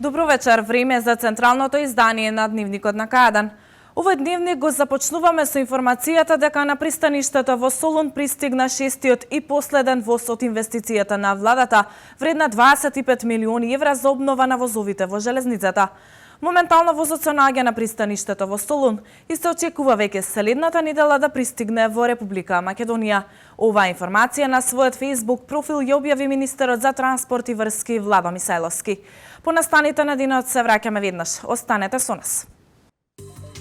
Добро вечер, време за централното издание на Дневникот на К1. Овој дневник го започнуваме со информацијата дека на пристаништето во Солун пристигна шестиот и последен воз од инвестицијата на владата, вредна 25 милиони евра за обнова на возовите во железницата. Моментално возот се наоѓа на пристаништето во Солун и се очекува веќе следната недела да пристигне во Република Македонија. Оваа информација на својот Facebook профил ја објави министерот за транспорт и врски Владо Мисајловски. По настаните на денот се враќаме веднаш. Останете со нас.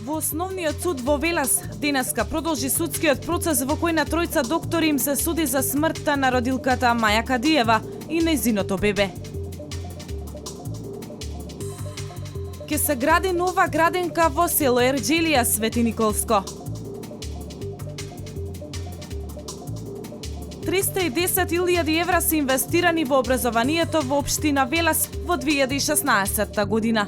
Во Основниот суд во Велес денеска продолжи судскиот процес во кој на тројца доктори им се суди за смртта на родилката Маја Кадиева и нејзиното бебе. Ке се гради нова градинка во село Ерџелија, Свети Николско. 310.000 евра се инвестирани во образованието во општина Велес во 2016 година.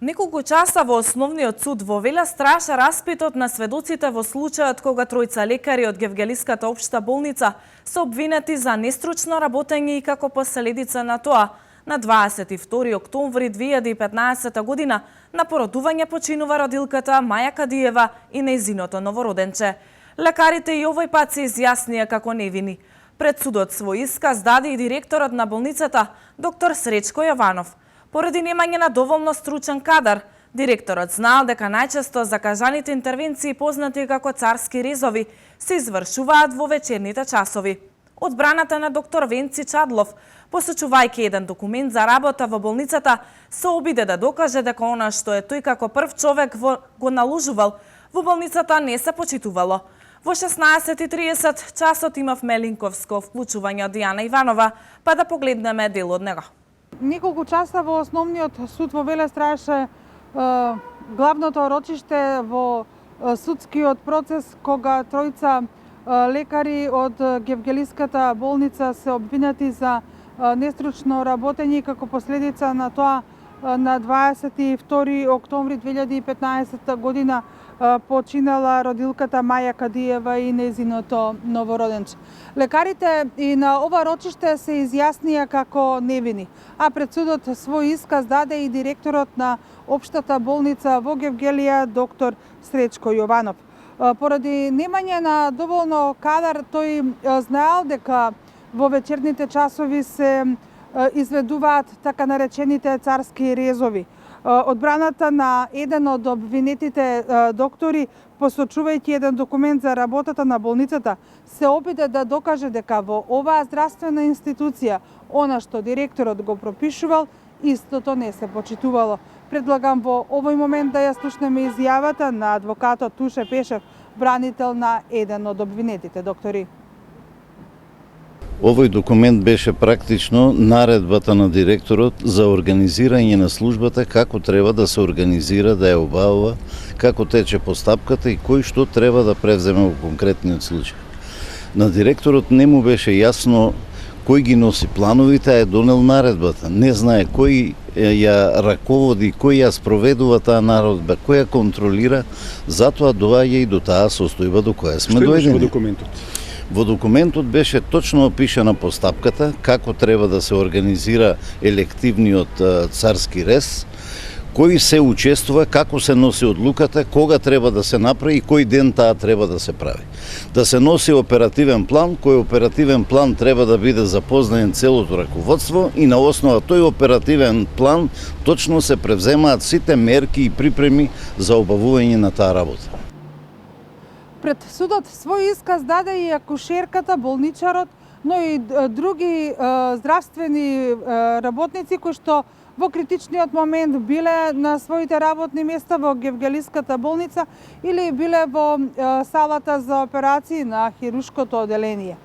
Неколку часа во Основниот суд во Велес траеше распитот на сведоците во случајот кога тројца лекари од Гевгелиската општа болница се обвинети за нестручно работење и како последица на тоа, на 22 октомври 2015 година на породување починува родилката Маја Кадиева и нејзиното новороденче. Лекарите и овој пат се изјаснија како невини. Пред судот свој исказ даде и директорот на болницата, доктор Сречко Јованов. Поради немање на доволно стручен кадар, директорот знаел дека најчесто закажаните интервенции познати како царски резови се извршуваат во вечерните часови. Одбраната на доктор Венци Чадлов, посочувајќи еден документ за работа во болницата, се обиде да докаже дека она што е тој како прв човек го наложувал, во болницата не се почитувало. Во 16:30 часот имавме линковско вклучување од Дијана Иванова, па да погледнеме дел од него. Неколку часа во Основниот суд во Велес траеше главното рочиште во судскиот процес кога тројца лекари од Гевгелиската болница се обвинети за нестручно работење како последица на тоа на 22 октомври 2015 година починала родилката Маја Кадиева и нејзиното новороденче. Лекарите и на ова рочиште се изјаснија како невини, а пред судот свој исказ даде и директорот на општата болница во Гевгелија, доктор Сречко Јованов. Поради немање на доволно кадар, тој знаел дека во вечерните часови се изведуваат така наречените царски резови. Одбраната на еден од обвинетите доктори, посочувајќи еден документ за работата на болницата, се обиде да докаже дека во оваа здравствена институција, она што директорот го пропишувал, истото не се почитувало. Предлагам во овој момент да ја слушнеме изјавата на адвокатот Туше Пешев, бранител на еден од обвинетите доктори. Овој документ беше практично наредбата на директорот за организирање на службата, како треба да се организира, да ја обавува, како тече постапката и кој што треба да превземе во конкретниот случај. На директорот не му беше јасно кој ги носи плановите, а е донел наредбата. Не знае кој ја раководи, кој ја спроведува таа наредба, кој ја контролира, затоа доаѓа и до таа состојба до која сме дојдени. Што имаше во документот? Во документот беше точно опишана постапката, како треба да се организира елективниот царски рез, кој се учествува, како се носи одлуката, кога треба да се направи и кој ден таа треба да се прави. Да се носи оперативен план, кој оперативен план треба да биде запознаен целото раководство и на основа тој оперативен план точно се превземаат сите мерки и припреми за обавување на таа работа. Пред судот свој исказ даде и акушерката, болничарот, но и други здравствени работници кои што во критичниот момент биле на своите работни места во Гевгелиската болница или биле во салата за операции на хирушкото оделение.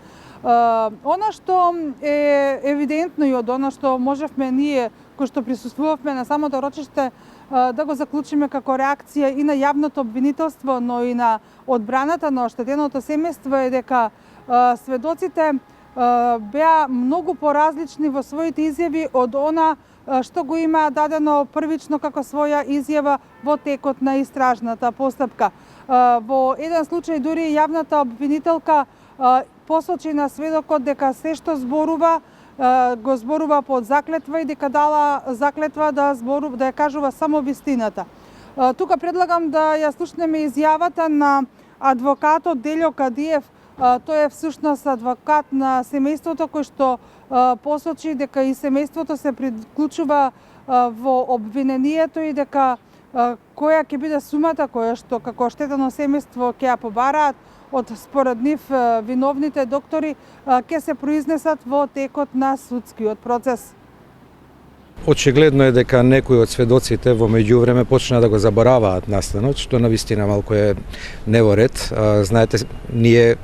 Она што е евидентно и од она што можевме ние, кои што присуствувавме на самото рочиште, да го заклучиме како реакција и на јавното обвинителство, но и на одбраната на оштетеното семејство е дека сведоците беа многу поразлични во своите изјави од она што го има дадено првично како своја изјава во текот на истражната постапка. Во еден случај дури јавната обвинителка посочи на сведокот дека се што зборува го зборува под заклетва и дека дала заклетва да ја кажува само вистината. Тука предлагам да ја слушнеме изјавата на адвокатот Делјо Кадиев. Тој е всушност адвокат на семејството кој што посочи дека и семејството се приклучува во обвинението и дека која ќе биде сумата која што како оштетено семејство ќе ја побараат од според нив виновните доктори ќе се произнесат во текот на судскиот процес. Очигледно е дека некои од сведоците во меѓувреме почна да го забораваат настанот, што навистина малку е не во ред. Знаете, ние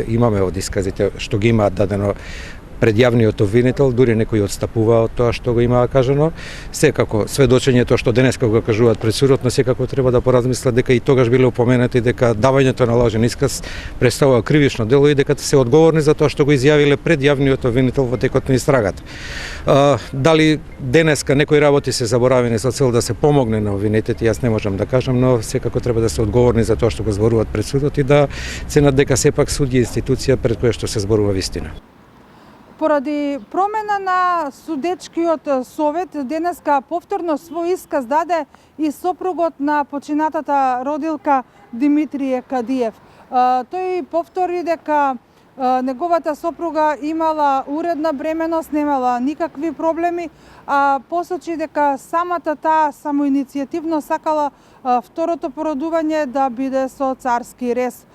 имаме од исказите што ги имаат дадено пред јавниот обвинител, дури некои отстапува од тоа што го имаа кажано. Секако сведочењето што денеска го кажуваат пред судот, но секако треба да поразмислат дека и тогаш биле упоменати дека давањето на лажен исказ представува кривично дело и дека се одговорни за тоа што го изјавиле пред јавниот обвинител во текот на истрагата. Дали денеска некои работи се заборавени со цел да се помогне на обвинетите, јас не можам да кажам, но секако треба да се одговорни за тоа што го зборуваат пред судот и да ценат дека сепак суд е институција пред која што се зборува вистина. Поради промена на судечкиот совет, денеска повторно свој исказ даде и сопругот на починатата родилка Димитрije Кадиев. Тој повтори дека неговата сопруга имала уредна бременост, немала никакви проблеми, а посочи дека самата таа самоиницијативно сакала второто породување да биде со царски рез.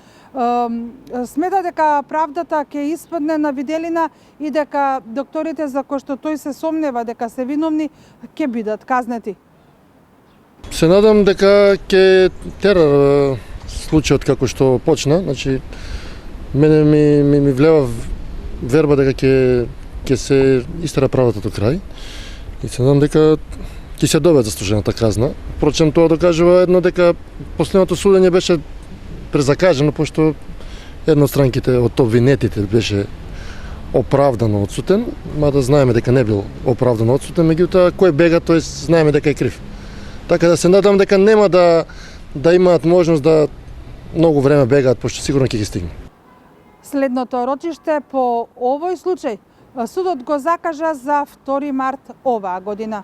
Смета дека правдата ќе испадне на виделина и дека докторите за кои што тој се сомнева дека се виновни ќе бидат казнети. Се надам дека ќе тера случајот како што почна, значи мене ми влева верба дека ќе се истера правдата до крај и се надам дека ќе се добиат заслужената казна. Впрочем, тоа докажува едно дека последното судење беше презакажено, пошто една од странките од обвинетите беше оправдано одсутен, мада знаеме дека не бил оправдано одсутен, меѓутоа кој бега, тој знаеме дека е крив. Така да се надам дека нема да имаат можност да многу време бегаат, пошто сигурно ќе ги стигне. Следното рочиште по овој случај судот го закажа за 2 март оваа година.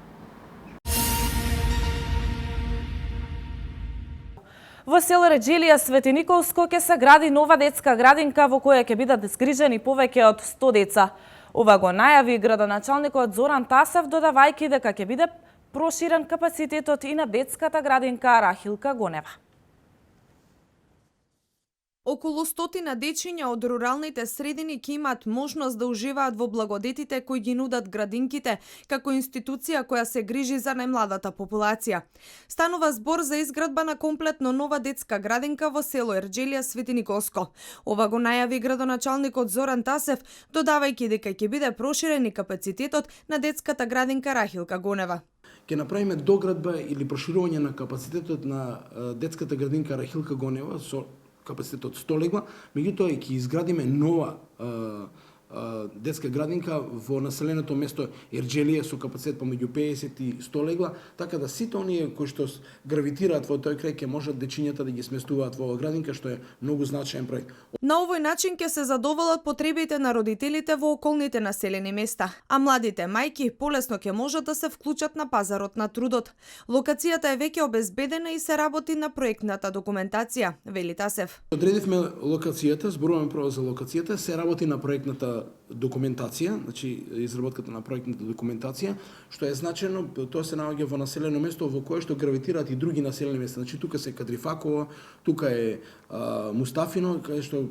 Во село Реџелија Свети Николско ќе се гради нова детска градинка во која ќе бидат згрижени повеќе од 100 деца. Ова го најави градоначалникот Зоран Тасев, додавајќи дека ќе биде проширен капацитетот и на детската градинка Рахилка Гонева. Околу 100 дечиња од руралните средини ќе имаат можност да уживаат во благодетите кои ги нудат градинките, како институција која се грижи за најмладата популација. Станува збор за изградба на комплетно нова детска градинка во село Ерџелија Свети Николско. Ова го најави градоначалникот Зоран Тасев, додавајќи дека ќе биде проширен и капацитетот на детската градинка Рахилка Гонева. Ќе направиме доградба или проширување на капацитетот на детската градинка Рахилка Гонева со капацитет од 100 легла, меѓутоа ќе изградиме нова детска градинка во населеното место Ерџелија со капацитет помеѓу 50 и 100 легла, така да сите оние кои што гравитираат во тој крај ќе можат дечињата да ги сместуваат во оваа градинка, што е многу значаен проект. На овој начин ќе се задоволат потребите на родителите во околните населени места, а младите мајки полесно ќе можат да се вклучат на пазарот на трудот. Локацијата е веќе обезбедена и се работи на проектната документација, вели Тасев. Одредивме локацијата, зборуваме прво за локацијата, се работи на проектната документација, значи изработката на проектната документација, што е значено, тоа се наоѓа во населено место во кое што гравитираат и други населени места. Значи тука се Кадрифаково, тука е Мустафино, каде што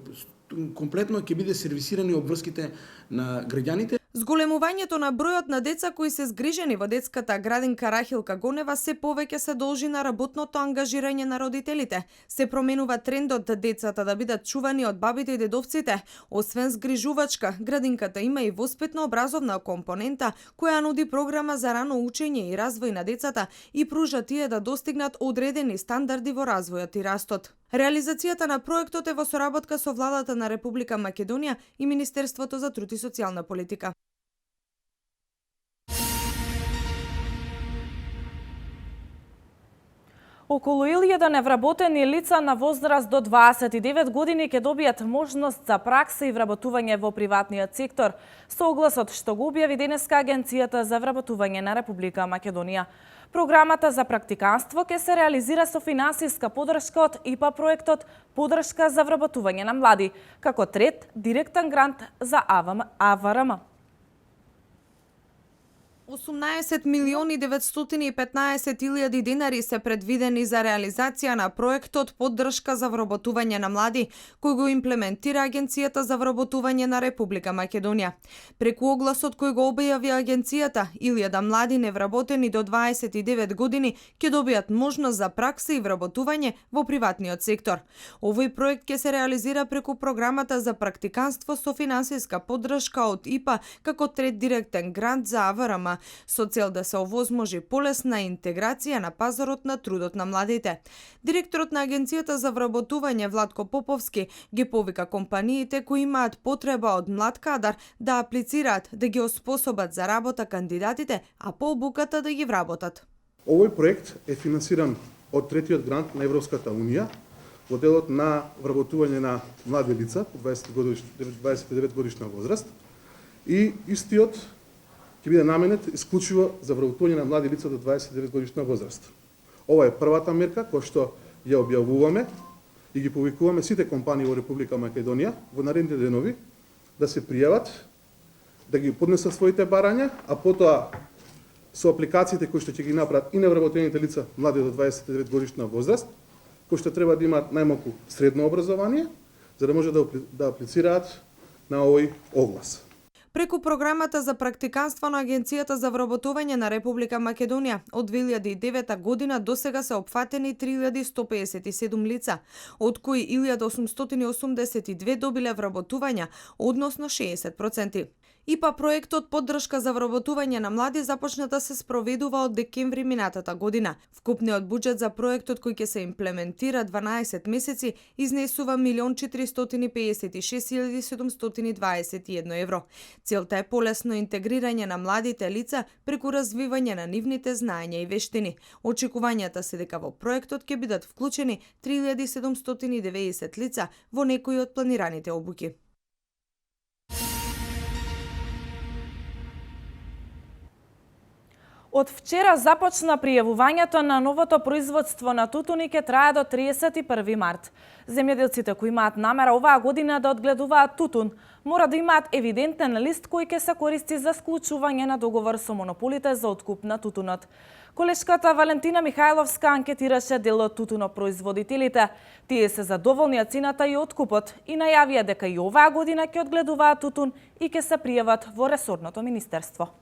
комплетно ќе биде сервисирани обврските на граѓаните. Зголемувањето на бројот на деца кои се згрижени во детската градинка Рахилка Гонева се повеќе се должи на работното ангажирање на родителите. Се променува трендот децата да бидат чувани од бабите и дедовците. Освен згрижувачка, градинката има и воспитно-образовна компонента која нуди програма за рано учење и развој на децата и пружа тие да достигнат одредени стандарди во развојот и растот. Реализацијата на проектот е во соработка со владата на Република Македонија и Министерството за труд и социјална политика. Околу 1000 невработени лица на возраст до 29 години ќе добијат можност за пракса и вработување во приватниот сектор, со огласот што го објави денеска Агенцијата за вработување на Република Македонија. Програмата за практиканство ќе се реализира со финансиска подршка од ИПА проектот Подршка за вработување на млади, како трет директен грант за АВРМ. 18 милиони 915 илјади денари се предвидени за реализација на проектот Поддршка за вработување на млади, кој го имплементира Агенцијата за вработување на Република Македонија. Преку огласот кој го објави Агенцијата, 1000 млади невработени до 29 години ќе добијат можност за пракса и вработување во приватниот сектор. Овој проект ќе се реализира преку програмата за практиканство со финансиска поддршка од ИПА како трет директен грант за АВРМ, со цел да се овозможи полесна интеграција на пазарот на трудот на младите. Директорот на Агенцијата за вработување Владко Поповски ги повика компаниите кои имаат потреба од млад кадар да аплицираат, да ги оспособат за работа кандидатите, а по обуката да ги вработат. Овој проект е финансиран од третиот грант на Европската Унија во делот на вработување на млади лица по 29 годишна возраст и истиот ќе биде наменет исклучиво за вработување на млади лица до 29 годишна возраст. Ова е првата мерка која што ја објавуваме и ги повикуваме сите компании во Република Македонија во наредните денови да се пријават, да ги поднесат своите барања, а потоа со апликациите кои што ќе ги направат и невработените лица млади до 29 годишна возраст, кои што треба да имаат најмалку средно образование, за да може да аплицираат на овој оглас. Преку програмата за практиканство на Агенцијата за вработување на Република Македонија од 2009 година досега се опфатени 3157 лица, од кои 1882 добиле вработувања, односно 60%. ИПА проектот Поддршка за вработување на млади започна да се спроведува од декември минатата година. Вкупниот буџет за проектот кој ќе се имплементира 12 месеци изнесува 1.456.721 евро. Целта е полесно интегрирање на младите лица преку развивање на нивните знаења и вештини. Очекувањата се дека во проектот ќе бидат вклучени 3790 лица во некои од планираните обуки. Од вчера започна пријавувањето на новото производство на тутун и ќе трае до 31 март. Земјоделците кои имаат намера оваа година да одгледуваат тутун, мора да имаат евидентен лист кој ќе се користи за склучување на договор со монополите за откуп на тутунот. Колешката Валентина Михајловска анкетираше дел од тутунопроизводителите. Тие се задоволни од цената и откупот и најавија дека и оваа година ќе одгледуваат тутун и ќе се пријават во ресорното министерство.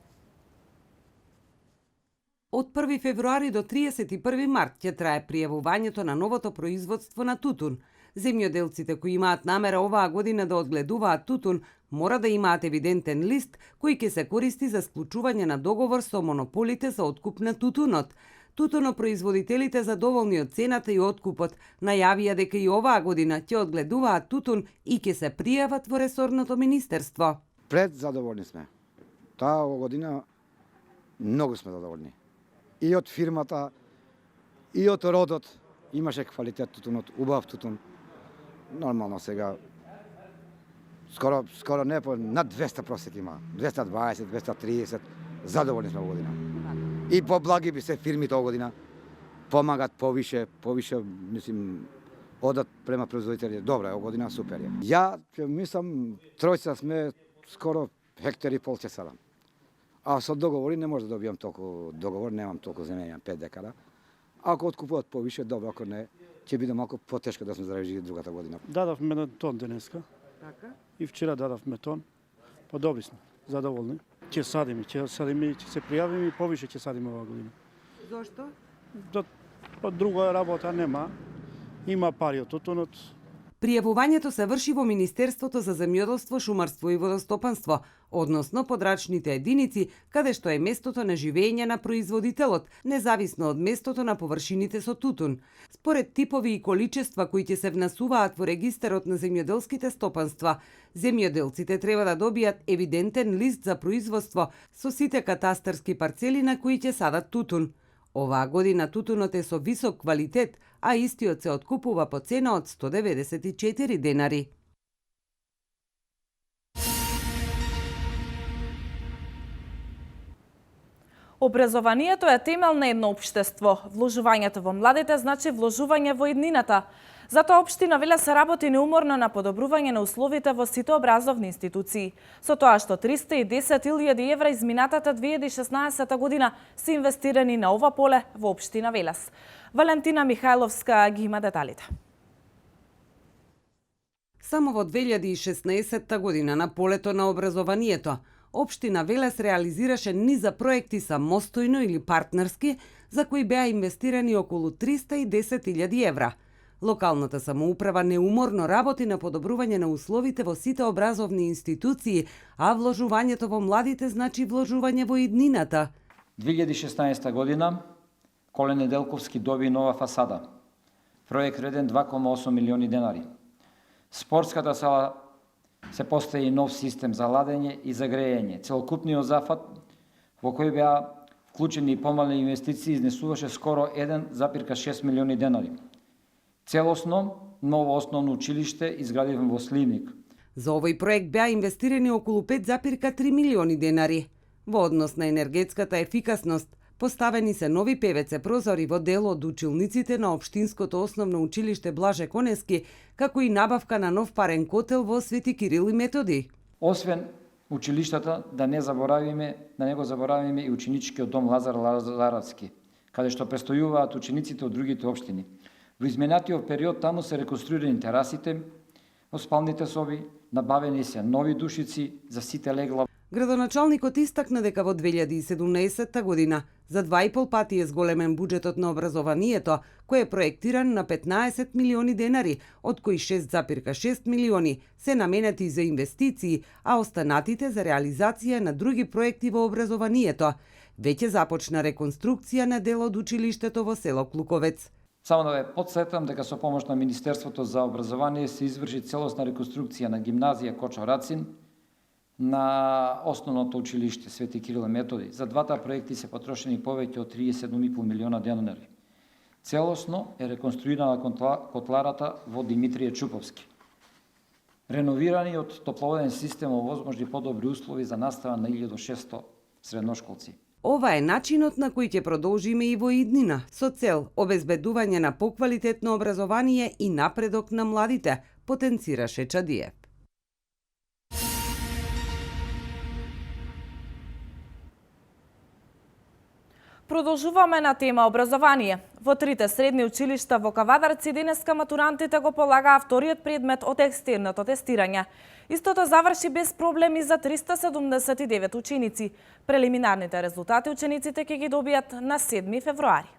Од 1 февруари до 31 март ќе трае пријавувањето на новото производство на тутун. Земјоделците кои имаат намера оваа година да одгледуваат тутун мора да имаат евидентен лист кој ќе се користи за склучување на договор со монополите за откуп на тутунот. Тутунопроизводителите задоволни од цената и откупот најавија дека и оваа година ќе одгледуваат тутун и ќе се пријават во ресорното министерство. Пред задоволни сме. Таа година многу сме задоволни. И од фирмата, и од родот имаше квалитет тутунот, убав тутун. Нормално сега скоро не по над 200 просек има. 220, 230. Задоволни сме во година. И поблаги би се фирмите оваа година. Помагат повише, мислим, одат према производители. Добро, оваа година супер е. Ја мислам, тројца сме скоро хектари и пол ќе садам. А со договори не може да добијам толку договор, немам толку земја, 5 декара. Ако откупуваат повише, добро, ако не, ќе биде малку потешко да сме заработили другата година. Дадовме тон денеска. Така? И вчера дадовме тон. Добри сме, задоволни. Ќе садиме, ќе се пријавиме и повише ќе садиме оваа година. Зошто? Друга работа нема. Има пари од тутунот. Пријавувањето се врши во Министерството за земјоделство, шумарство и водостопанство, односно подрачните единици, каде што е местото на живење на производителот, независно од местото на површините со тутун. Според типови и количества кои ќе се внесуваат во регистарот на земјоделските стопанства, земјоделците треба да добијат евидентен лист за производство со сите катастарски парцели на кои ќе садат тутун. Оваа година тутунот е со висок квалитет, а истиот се откупува по цена од 194 денари. Образованието е темел на едно општество. Вложувањето во младите значи вложување во иднината. Затоа општина Велес работи неуморно на подобрување на условите во сите образовни институции. Со тоа што 310.000 евра изминатата 2016 година се инвестирани на ова поле во општина Велес. Валентина Михајловска ги има деталите. Само во 2016 година на полето на образованието, општина Велес реализираше низа проекти самостојно или партнерски, за кои беа инвестирани околу 310.000 евра. Локалната самоуправа неуморно работи на подобрување на условите во сите образовни институции, а вложувањето во младите значи вложување во иднината. 2016 година Коле Неделковски доби нова фасада. Проект вреден 2,8 милиони денари. Спортската сала се постави нов систем за ладење и за грејење. Целокупниот зафат во кој беа вклучени помални инвестиции изнесуваше скоро 1,6 милиони денари. Целосно ново основно училиште изградено во Сливник. За овој проект беа инвестирани околу 5,3 милиони денари. Во однос на енергетската ефикасност, поставени се нови ПВЦ прозори во дел од училниците на Општинското основно училиште Блаже Конески, како и набавка на нов парен котел во Свети Кирил и Методи. Освен училиштата, да не го заборавиме и ученичкиот дом Лазар Ларавски, каде што престојуваат учениците од другите општини. Во изминатиот период таму се реконструирани терасите, во спалните соби, набавени се нови душици за сите легла. Градоначалникот истакна дека во 2017 година за 2,5 пати е зголемен буџетот на образованието, кој е проектиран на 15 милиони денари, од кои 6,6 милиони се наменети за инвестиции, а останатите за реализација на други проекти во образованието. Веќе започна реконструкција на дел од училиштето во село Клуковец. Само да ве потсетам дека со помош на Министерството за образование се изврши целосна реконструкција на гимназија Кочо Рацин, на основното училиште Свети Кирил и Методи. За двата проекти се потрошени повеќе од 37,5 милиона денари. Целосно е реконструирана котларата во Димитрije Чуповски. Реновираниот топловоден систем овозможни подобри услови за настава на 1600 средношколци. Ова е начинот на кој ќе продолжиме и во иднина, со цел обезбедување на поквалитетно образование и напредок на младите, потенцираше Чадиев. Продолжуваме на тема образование. Во трите средни училишта во Кавадарци денеска матурантите го полагаа вториот предмет од екстерното тестирање. Истото заврши без проблеми за 379 ученици. Прелиминарните резултати учениците ќе ги добијат на 7 февруари.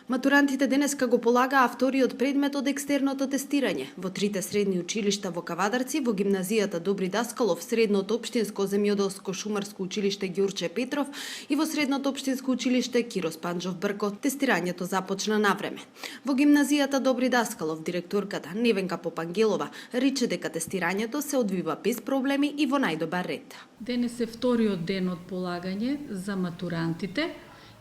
Матурантите денеска го полагаа вториот предмет од екстерното тестирање во трите средни училишта во Кавадарци, во гимназијата Добри Даскалов, средното општинско земјоделско шумарско училиште Ѓурче Петров и во средното општинско училиште Кирос Панџов Брко. Тестирањето започна навреме. Во гимназијата Добри Даскалов директорката Невенка Попангелова рече дека тестирањето се одвива без проблеми и во најдобар ред. Денес е вториот ден од полагање за матурантите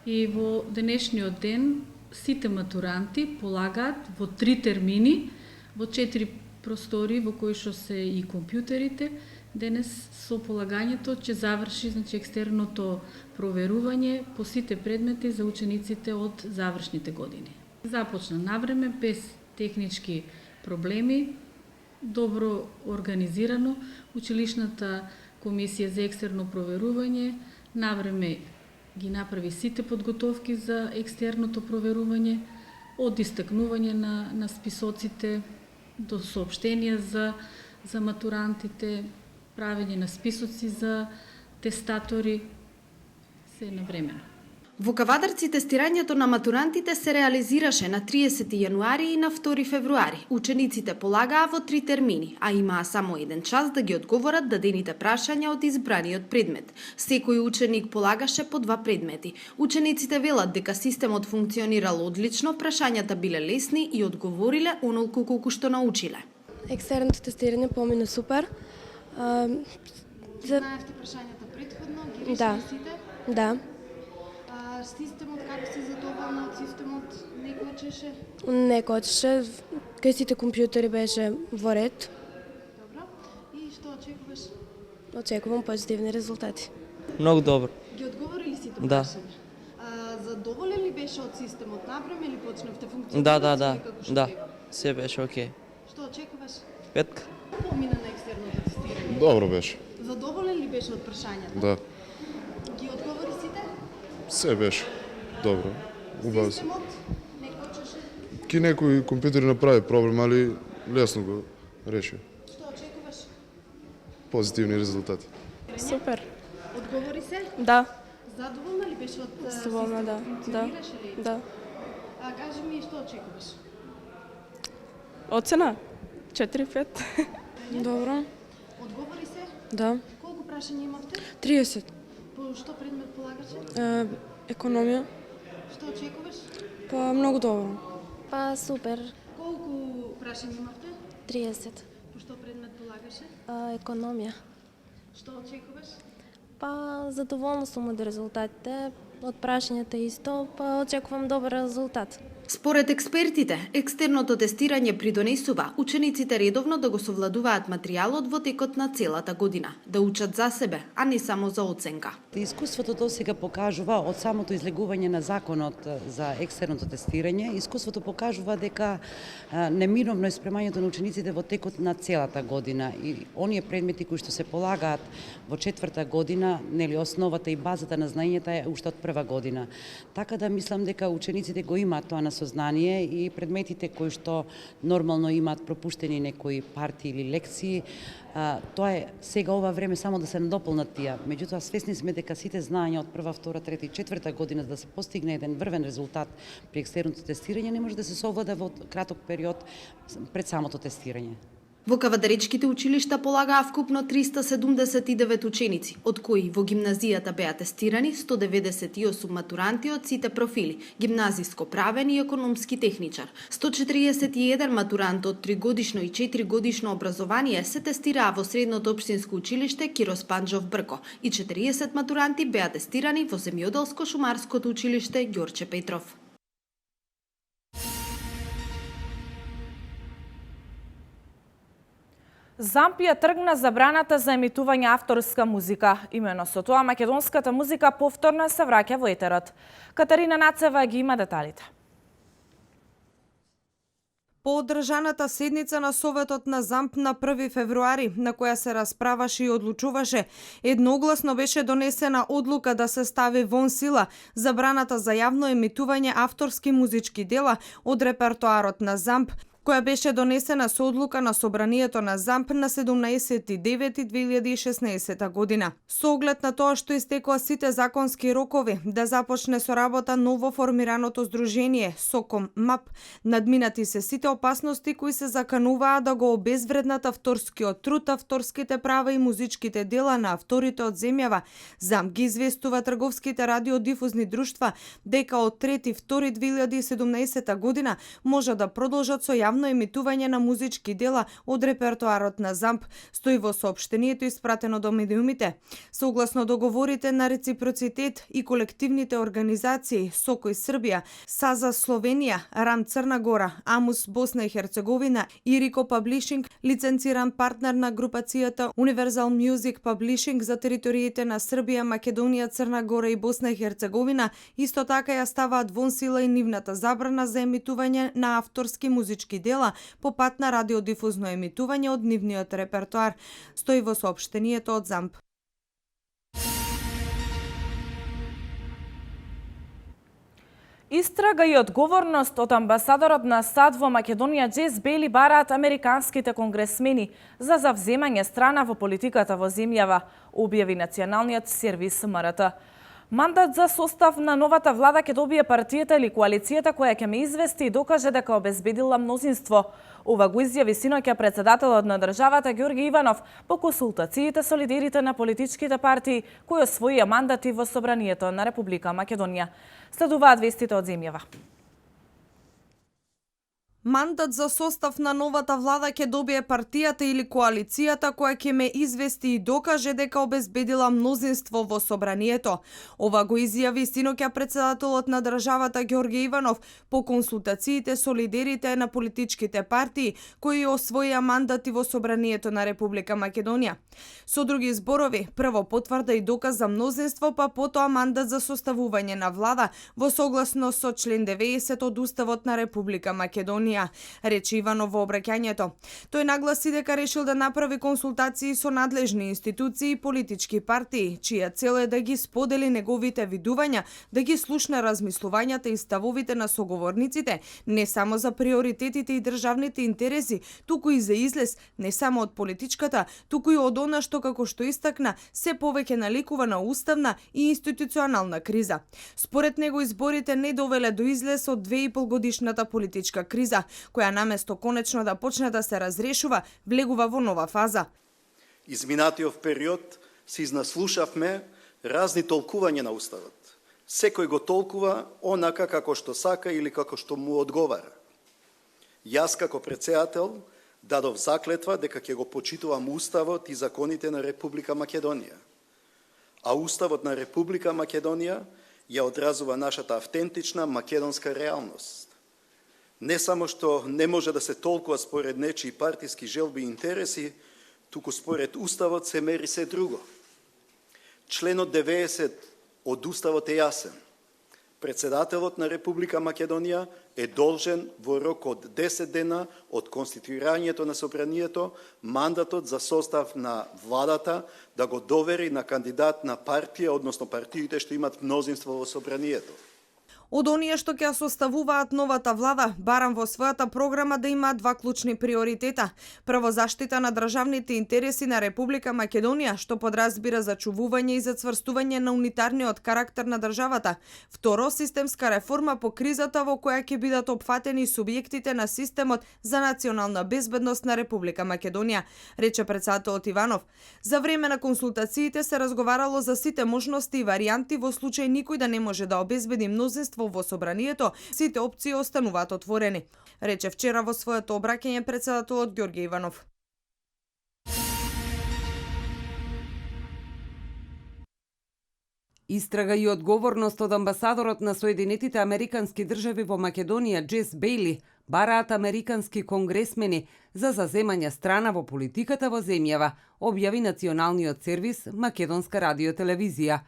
и во денешниот ден сите матуранти полагаат во 3 термини, во 4 простори во кои што се и компјутерите. Денес со полагањето ќе заврши екстерното проверување по сите предмети за учениците од завршните години. Започна навреме, без технички проблеми, добро организирано. Училишната комисија за екстерно проверување навреме ги направи сите подготовки за екстерното проверување, од истакнување на списоците до соопштенија за матурантите, правење на списоци за тестатори, се навремено. Во Кавадарци тестирањето на матурантите се реализираше на 30 јануари и на 2 февруари. Учениците полагаа во 3 термини, а имаа само 1 час да ги одговорат дадените прашања од избраниот предмет. Секој ученик полагаше по 2 предмети. Учениците велат дека системот функционирал одлично, прашањата биле лесни и одговориле онолку колку што научиле. Екстерното тестирање помина супер. Знаевте прашањата претходно, ги решили сите? Да. Системот, како си задоволна од системот, не кочеше? Не кочеше, кај сите компјутери беше во ред. Добро. И што очекуваш? Очекувам позитивни резултати. Многу добро. Ги одговори ли сите Да. прашања? Задоволен ли беше од системот? Напрем или почнавте функционирате? Да. Се беше окей. Што очекуваш? 5. Помина на екстерното тестирање. Добро беше. Задоволен ли беше од прашањата? Да. Ги одговори сите? Се беше. Добро. Убаво се. Системот не кочеше? Ки некои компјутери направи проблем, али лесно го реши. Што очекуваш? Позитивни резултати. Супер. Одговори се? Да. Задоволна ли беше од Задоволна, да. Функционираше ли? Да. Кажи ми што очекуваш? Оцена? 4-5. Добро. Одговори се? Да. Колку прашања имавте? 30. По што предмет полагаше? Економија. Што очекуваш? Па многу добро. Па супер. Колку прашања имавте? 30. По што предмет полагаше? Економија. Што очекуваш? Па задоволна сум од резултатите. Од прашањата исто, па очекувам добар резултат. Според експертите, екстерното тестирање придонесува учениците редовно да го совладуваат материјалот во текот на целата година, да учат за себе, а не само за оценка. Искуството досега покажува од самото излегување на законот за екстерното тестирање, искуството покажува дека неминовно е спремањето на учениците во текот на целата година и оние предмети кои што се полагаат во четврта година, нели основата и базата на знаењата е уште од прва година. Така да мислам дека учениците го имаат тоа на сознание и предметите кои што нормално имаат пропуштени некои парти или лекции, тоа е сега ова време само да се надополнат тие. Меѓутоа свесни сме дека сите знаења од прва, втора, трета и четврта година да се постигне еден врвен резултат при екстерното тестирање не може да се совлада во краток период пред самото тестирање. Во кавадаречките училишта полагаа вкупно 379 ученици, од кои во гимназијата беа тестирани 198 матуранти од сите профили, гимназиско правен и економски техничар. 141 матуранти од 3-годишно и 4-годишно образование се тестираа во средното општинско училиште Кирос Панџов Брко и 40 матуранти беа тестирани во земјоделско-шумарското училиште Ѓорче Петров. ZAMP ја тргна забраната за емитување авторска музика. Имено со тоа македонската музика повторно се враќа во етерот. Катарина Нацева ги има деталите. По одржаната седница на Советот на ZAMP на 1 февруари, на која се расправаше и одлучуваше, едногласно беше донесена одлука да се стави вон сила забраната за јавно емитување авторски музички дела од репертоарот на ZAMP, која беше донесена со одлука на Собранието на ZAMP на 17.9.2016 година. Со оглед на тоа што истекоа сите законски рокови да започне со работа ново формираното здружение СОКОМ МАП, надминати се сите опасности кои се закануваа да го обезвреднат авторскиот труд, авторските права и музичките дела на авторите од земјава, ZAMP ги известува трговските радиодифузни друштва дека од 3.2.2017 година може да продолжат со јавно емитување на музички дела од репертоарот на ZAMP, стои во соопштението испратено до медиумите. Согласно договорите на реципроцитет и колективните организации СОКОј Србија, САЗА Словенија, РАМ Црна Гора, АМУС Босна и Херцеговина и Рико Паблишинг, лиценциран партнер на групацијата Universal Music Publishing за териториите на Србија, Македонија, Црна Гора и Босна и Херцеговина, исто така ја ставаат вон сила и нивната забрана за емитување на авторски музички дела по пат на радиодифузно емитување од нивниот репертоар, стои во соопштението од ZAMP. Истрага и одговорност од амбасадорот на САД во Македонија Джес Бейли бараат американските конгресмени за завземање страна во политиката во земјава, објави националниот сервис МРТ. Мандат за состав на новата влада ќе добие партијата или коалицијата која ќе ме извести и докаже дека обезбедила мнозинство. Ова го изјави синоќа председателот на државата Ѓорги Иванов по консултациите со лидерите на политичките партии кои освоија мандати во Собранието на Република Македонија. Следуваат вестите од земјава. Мандат за состав на новата влада ќе добие партијата или коалицијата која ќе ме извести и докаже дека обезбедила мнозинство во собранието. Ова го изјави синоќа председателот на државата Ѓорѓе Иванов по консултациите со лидерите на политичките партии кои освоија мандати во собранието на Република Македонија. Со други зборови, прво потврда и доказ за мнозинство, па потоа мандат за составување на влада во согласно со член 90 од Уставот на Република Македонија, рече Иванов во обраќањето. Тој нагласи дека решил да направи консултации со надлежни институции и политички партии, чија цел е да ги сподели неговите видувања, да ги слушне размислувањата и ставовите на соговорниците, не само за приоритетите и државните интереси, туку и за излез не само од политичката, туку и од она што, како што истакна, се повеќе наликува на уставна и институционална криза. Според него изборите не довеле до излез од 2,5 годишната политичка криза, која наместо конечно да почне да се разрешува, влегува во нова фаза. Изминатиот период се изнаслушавме разни толкувања на Уставот. Секој го толкува онака како што сака или како што му одговара. Јас како председател дадов заклетва дека ќе го почитувам Уставот и законите на Република Македонија. А Уставот на Република Македонија ја одразува нашата автентична македонска реалност. Не само што не може да се толкува според нечии партиски желби и интереси, туку според Уставот се мери се друго. Членот 90 од Уставот е јасен. Председателот на Република Македонија е должен во рок од 10 дена од конституирањето на собранието мандатот за состав на владата да го довери на кандидат на партија, односно партиите што имат мнозинство во собранието. Од оние што ќе составуваат новата влада, барам во својата програма да има два клучни приоритета. Прво, заштита на државните интереси на Република Македонија, што подразбира зачувување и зацврстување на унитарниот карактер на државата. Второ, системска реформа по кризата во која ќе бидат опфатени субјектите на системот за национална безбедност на Република Македонија, рече председателот Иванов. За време на консултациите се разговарало за сите можности и варијанти во случај никој да не може да обезбеди мнозинство во собранието, сите опции остануваат отворени, рече вчера во своето обраќање председателот Ѓорѓе Иванов. Истрага и одговорност од амбасадорот на Соединетите Американски држави во Македонија Джес Бејли бараат американски конгресмени за заземање страна во политиката во земјава, објави националниот сервис Македонска радиотелевизија.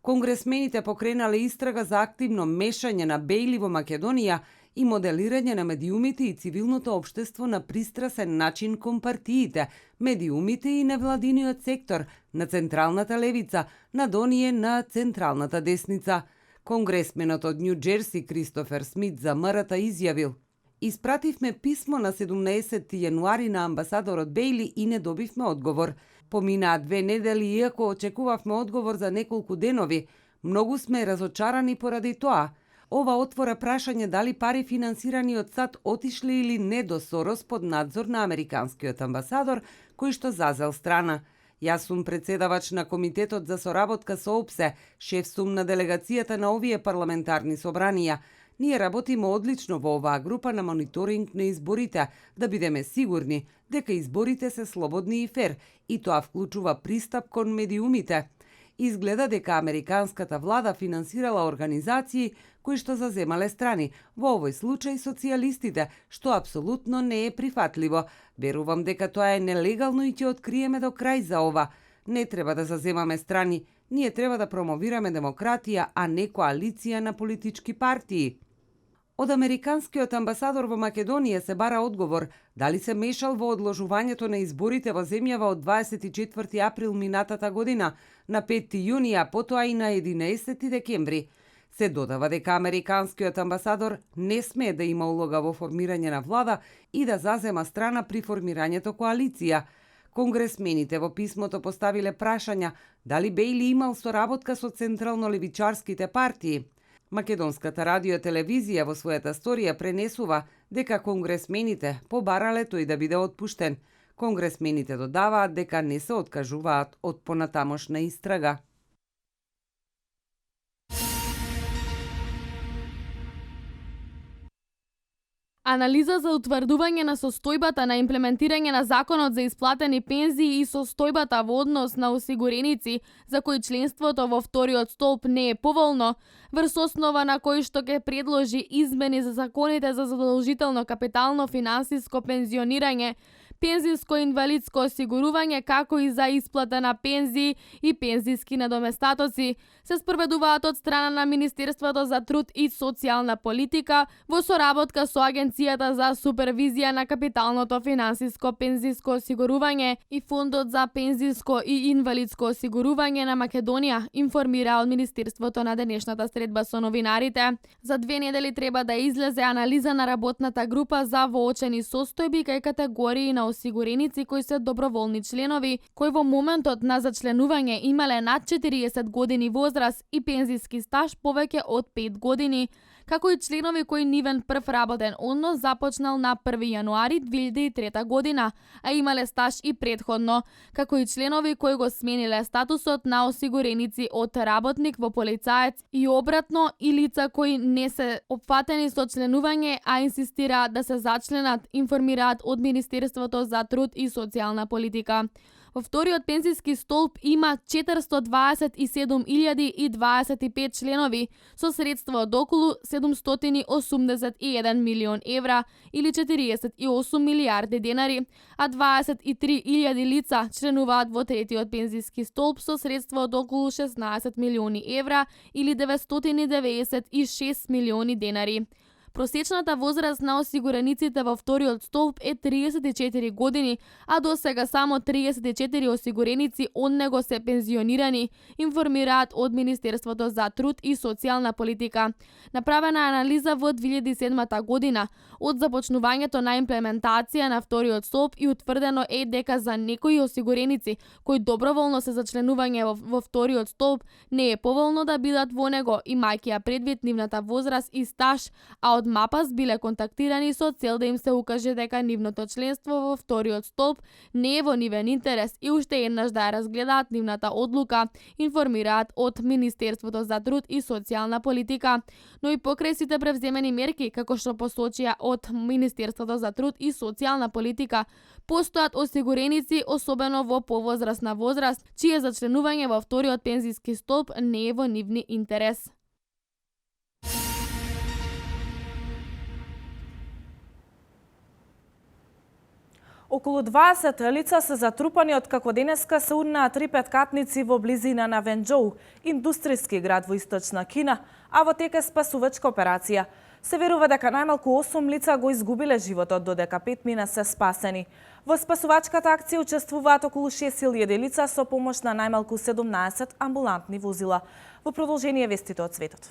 Конгресмените покренале истрага за активно мешање на Бејли во Македонија и моделирање на медиумите и цивилното општество на пристрасен начин кон партиите, медиумите и невладиниот сектор на централната левица, над оние на централната десница. Конгресменот од Нью Џерси Кристофер Смит за МРТ изјавил: "Испративме писмо на 17 јануари на амбасадорот Бејли и не добивме одговор. Поминаа 2 недели иако очекувавме одговор за неколку денови. Многу сме разочарани поради тоа. Ова отвора прашање дали пари финансирани од САД отишли или не до Сорос под надзор на американскиот амбасадор, кој што зазел страна. Јас сум председавач на Комитетот за соработка со ОПСЕ, шеф сум на делегацијата на овие парламентарни собранија. Ние работиме одлично во оваа група на мониторинг на изборите, да бидеме сигурни дека изборите се слободни и фер, и тоа вклучува пристап кон медиумите. Изгледа дека американската влада финансирала организации кои што заземале страни, во овој случај социјалистите, што апсолутно не е прифатливо. Верувам дека тоа е нелегално и ќе откриеме до крај за ова. Не треба да заземаме страни, ние треба да промовираме демократија, а не коалиција на политички партии." Од американскиот амбасадор во Македонија се бара одговор дали се мешал во одложувањето на изборите во земјава од 24 април минатата година, на 5 јуни, а потоа и на 11 декември. Се додава дека американскиот амбасадор не смее да има улога во формирање на влада и да зазема страна при формирањето коалиција. Конгресмените во писмото поставиле прашања дали Бејли имал соработка со централно-левичарските партии. Македонската радиотелевизија во својата сторија пренесува дека конгресмените побарале тој да биде отпуштен. Конгресмените додаваат дека не се откажуваат од понатамошна истрага. Анализа за утврдување на состојбата на имплементирање на законот за исплатени пензии и состојбата во однос на осигуреници за кои членството во вториот столб не е поволно, врз основа на кој што ќе предложи измени за законите за задолжително капитално финансиско пензионирање, пензиско и инвалидско осигурување, како и за исплата на пензии и пензиски надоместатоци, се спроведуваат од страна на Министерството за труд и социјална политика во соработка со Агенцијата за супервизија на капиталното финансиско пензиско осигурување и Фондот за пензиско и инвалидско осигурување на Македонија, информира од Министерството на денешната средба со новинарите. За 2 недели треба да излезе анализа на работната група за воочени состојби кај категории на осигуреници кои се доброволни членови, кои во моментот на зачленување имале над 40 години возраст и пензиски стаж повеќе од 5 години, како и членови кои нивен прв работен однос започнал на 1 јануари 2003 година, а имале стаж и предходно, како и членови кои го смениле статусот на осигуреници од работник во полицаец и обратно, и лица кои не се опфатени со членување, а инсистираат да се зачленат, информираат од Министерството за труд и социјална политика. Во вториот пензиски столб има 427.025 членови со средства од околу 781 милион евра или 48 милиарди денари, а 23.000 лица членуваат во третиот пензиски столб со средства од околу 16 милиони евра или 996 милиони денари. Просечната возраст на осигурениците во вториот столб е 34 години, а до сега само 34 осигуреници од него се пензионирани, информираат од Министерството за труд и социјална политика. Направена анализа во 2007 година од започнувањето на имплементација на вториот столб и утврдено е дека за некои осигуреници кои доброволно се зачленување во вториот столб не е поволно да бидат во него, имајќи ја предвид нивната возраст и стаж, а од МАПАС биле контактирани со цел да им се укаже дека нивното членство во вториот столб не е во нивен интерес и уште еднаш да ја разгледаат нивната одлука, информираат од Министерството за труд и социјална политика. Но и покрај сите превземени мерки, како што посочија од Министерството за труд и социјална политика, постојат осигуреници, особено во повозрастна возраст, чие зачленување во вториот пензиски столб не е во нивни интерес. Околу 20 лица се затрупани од како денеска се урнаат 3 петкатници во близина на Венџоу, индустријски град во источна Кина, а во тек е спасувачка операција. Се верува дека најмалку 8 лица го изгубиле животот, додека 5 мина се спасени. Во спасувачката акција учествуваат околу 6000 лица со помош на најмалку 17 амбулантни возила. Во продолжение вестите од светот.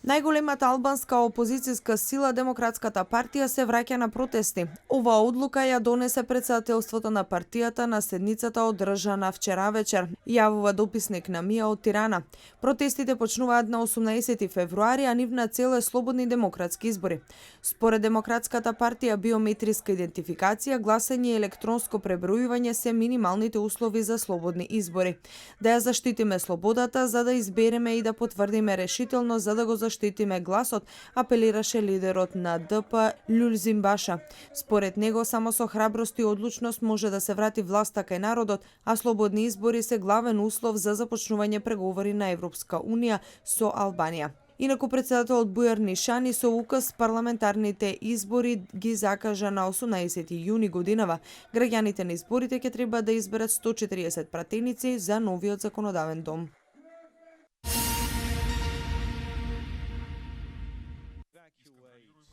Најголемата албанска опозицијска сила, Демократската партија, се враќа на протести. Оваа одлука ја донесе претседателството на партијата на седницата одржана вчера вечер, јавува дописник на МИА од Тирана. Протестите почнуваат на 18 февруари, а нивна цел е слободни демократски избори. Според Демократската партија, биометриска идентификација, гласање и електронско пребројување се минималните услови за слободни избори. Да ја заштитиме слободата, за да избереме и да потврдиме решително за да го заштитиме гласот, апелираше лидерот на ДП Љулзим Баша. Според него, само со храброст и одлучност може да се врати власта кај народот, а слободни избори се главен услов за започнување преговори на Европска Унија со Албанија. Инаку претседателот Бујар Нишани со указ парламентарните избори ги закажа на 18 јуни годинава. Граѓаните на изборите ќе треба да изберат 140 пратеници за новиот законодавен дом.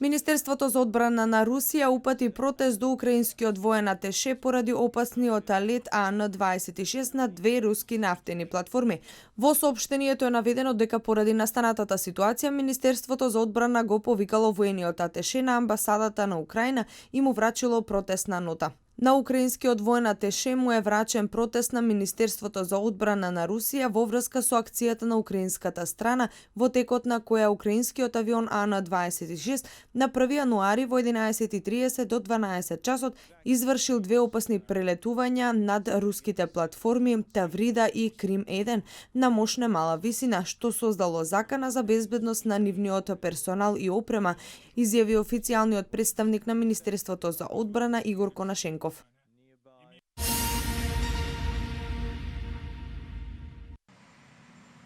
Министерството за одбрана на Русија упати протест до украинскиот воен атеше поради опасниот лет Ан-26 на 2 руски нафтени платформи. Во соопштението е наведено дека поради настанатата ситуација Министерството за одбрана го повикало воениот атеше на амбасадата на Украина и му врачило протестна нота. На украинскиот воен аташе му е врачен протест на Министерството за одбрана на Русија во врска со акцијата на украинската страна, во текот на која украинскиот авион Ан-26 на 1 јануари во 11:30 до 12 часот извршил две опасни прелетувања над руските платформи Таврида и Крим-1 на мош немала висина, што создало закана за безбедност на нивниот персонал и опрема, изјави официјалниот представник на Министерството за одбрана Игор Конашенков.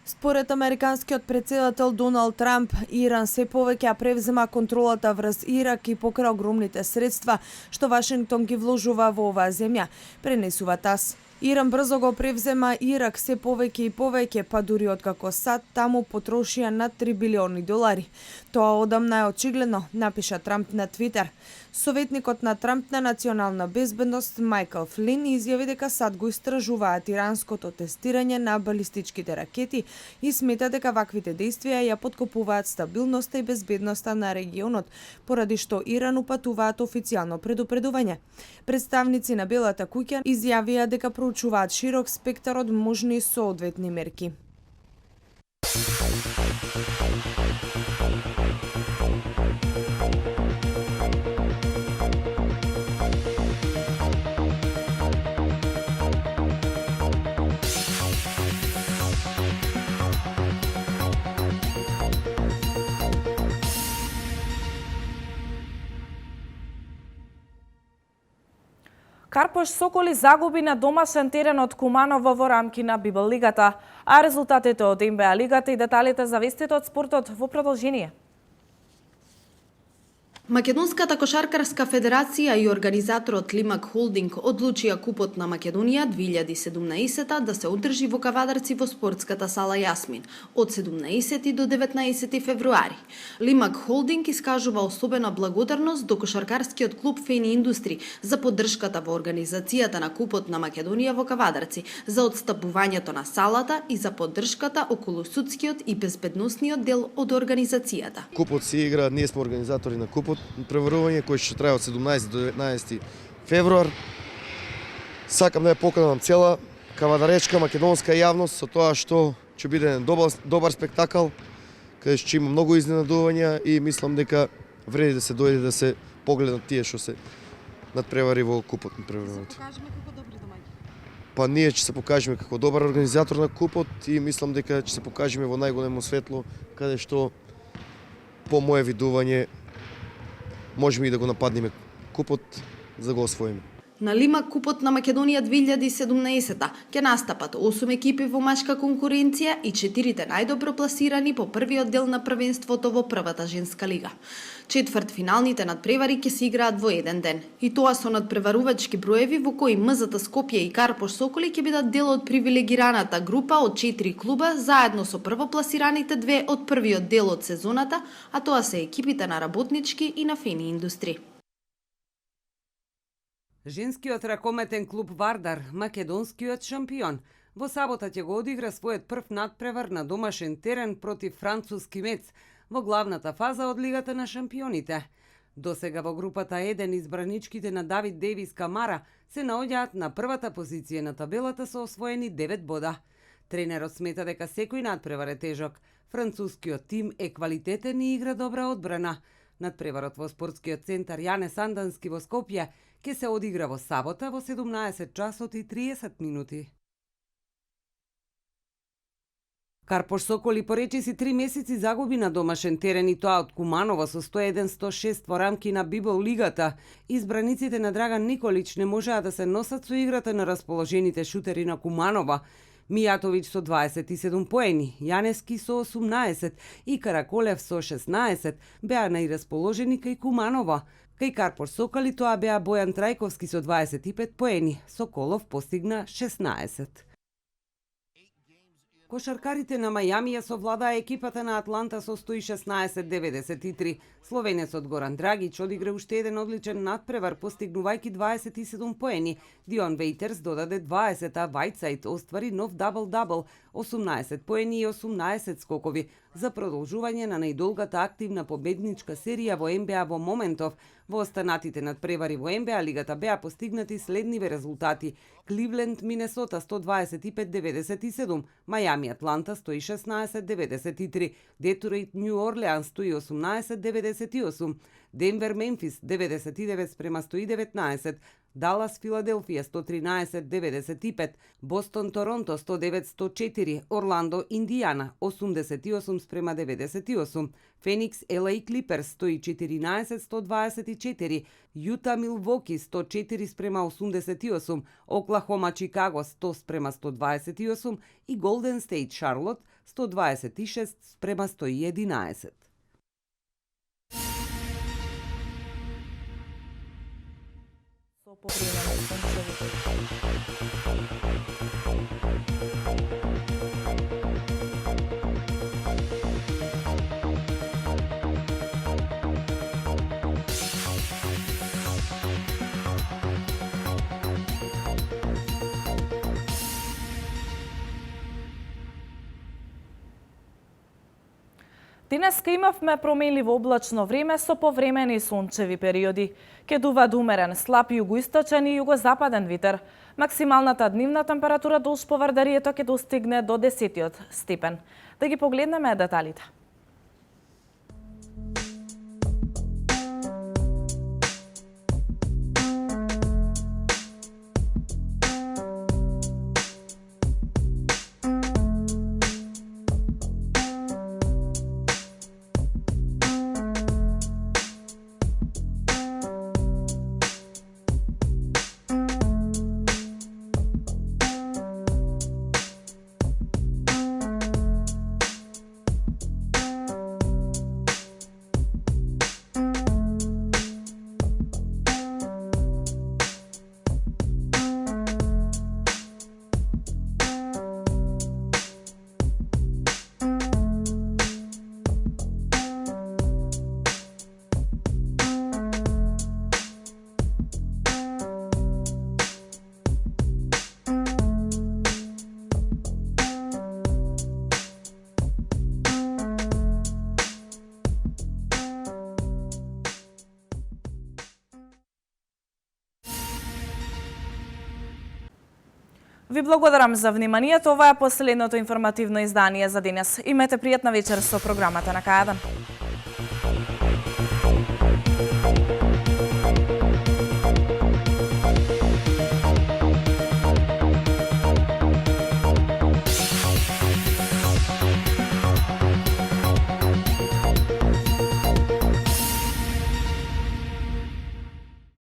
Според американскиот претседател Доналд Трамп, Иран се повеќе превзема контролата врз Ирак и покрај огромните средства што Вашингтон ги вложува во оваа земја, пренесува ТАСС. Иран брзо го превзема Ирак се повеќе и повеќе, па дури откако САД таму потрошија над $3 билиони. Тоа одамна е очигледно, напиша Трамп на Твитер. Советникот на Трамп на национална безбедност Майкл Флин изјави дека САД го истражуваат иранското тестирање на балистичките ракети и смета дека ваквите действија ја подкопуваат стабилноста и безбедноста на регионот, поради што Иран упатуваат официјално предупредување. Представници на Белата куќа изјавија дека проучуваат широк спектар од можни соодветни мерки. Карпош Соколи загуби на домашен терен од Куманово во рамки на Библ лигата, а резултатите од НБА лигата и деталите за вестите од спортот во продолжение. Македонската кошаркарска федерација и организаторот Лимак Холдинг одлучија Купот на Македонија 2017 да се одржи во Кавадарци во спортската сала Јасмин од 17 до 19 февруари. Лимак Холдинг искажува особена благодарност до кошаркарскиот клуб Фени Индустри за поддршката во организацијата на Купот на Македонија во Кавадарци, за отстапувањето на салата и за поддршката околу судскиот и безбедносниот дел од организацијата. Купот се игра, ние сме организатори на Купот, преварување кој ќе трае од 17 до 19 февруар. Сакам да ја поканам цела кавадаречка македонска јавност со тоа што ќе биде добар спектакл, каде ќе има многу изненадувања и мислам дека вреди да се дојде да се погледнат тие што се надпревари во Купот на преварувањето. Па ние ќе се покажеме како добар организатор на Купот и мислам дека ќе се покажеме во најголемо светло, каде што по мое видување можеме и да го нападнеме Купот за да го освоиме. На Лимак Купот на Македонија 2017 ќе настапат 8 екипи во машка конкуренција и 4 најдобро пласирани по првиот дел на првенството во првата женска лига. Четвртфиналните надпревари ќе се играат во еден ден. И тоа со надпреварувачки броеви во кои МЗТ Скопје и Карпош Соколи ќе бидат дел од привилегираната група од 4 клуба заедно со првопласираните две од првиот дел од сезоната, а тоа се екипите на Работнички и на Фени Индустри. Женскиот ракометен клуб Вардар, македонскиот шампион, во сабота ќе го одигра својот прв надпревар на домашен терен против француски Мец во главната фаза од Лигата на шампионите. Досега во групата 1 избраничките на Давид Девис Камара се наоѓаат на првата позиција на табелата со освоени 9 бода. Тренерот смета дека секој надпревар е тежок. Францускиот тим е квалитетен и игра добра одбрана. Надпреварот во спортскиот центар Јане Сандански во Скопје ќе се одигра во сабота во 17 часот и 30 минути. Карпош Соколи по речиси 3 месеци загуби на домашен терен и тоа од Куманово со 101-106 во рамки на Библ лигата. Избраниците на Драган Николич не можеа да се носат со играта на расположените шутери на Куманова. Мијатовиќ со 27 поени, Јанески со 18 и Караколев со 16 беа најрасположени кај Куманова. Кај Карпош Соколи тоа беа Бојан Трајковски со 25 поени, Соколов постигна 16. Кошаркарите на Мајами ја совладаа екипата на Атланта со 116-93. Словенецот Горан Драгич одигра уште еден одличен надпревар, постигнувајќи 27 поени. Дион Вејтерс додаде 20, а Вајтсайд оствари нов дабл-дабл, 18 поени и 18 скокови за продолжување на најдолгата активна победничка серија во НБА во моментов. Во останатите надпревари во НБА лигата беа постигнати следниве резултати: Кливленд, Минесота 125-97, Мајами, Атланта 116-93, Детройт, Нью Орлеанс 118-98, Денвер, Мемфис 99-119, Далас, Филаделфија 113-95, Бостон, Торонто 109-104, Орландо, Индијана 88-98, Феникс, LA Клиперс 114-124, Јута, Милвоки 104-88, Оклахома, Чикаго 100-128 и Голден Стейт, Шарлот 126-111. Денеска имавме променливо облачно време со повремени сончеви периоди. Ке дува умерен, слаб југоисточен и југозападен витер. Максималната дневна температура долж по Вардарието ќе достигне до 10 степен. Да ги погледнеме деталите. Ви благодарам за вниманието. Ова е последното информативно издание за денес. Имете пријатна вечер со програмата на К1.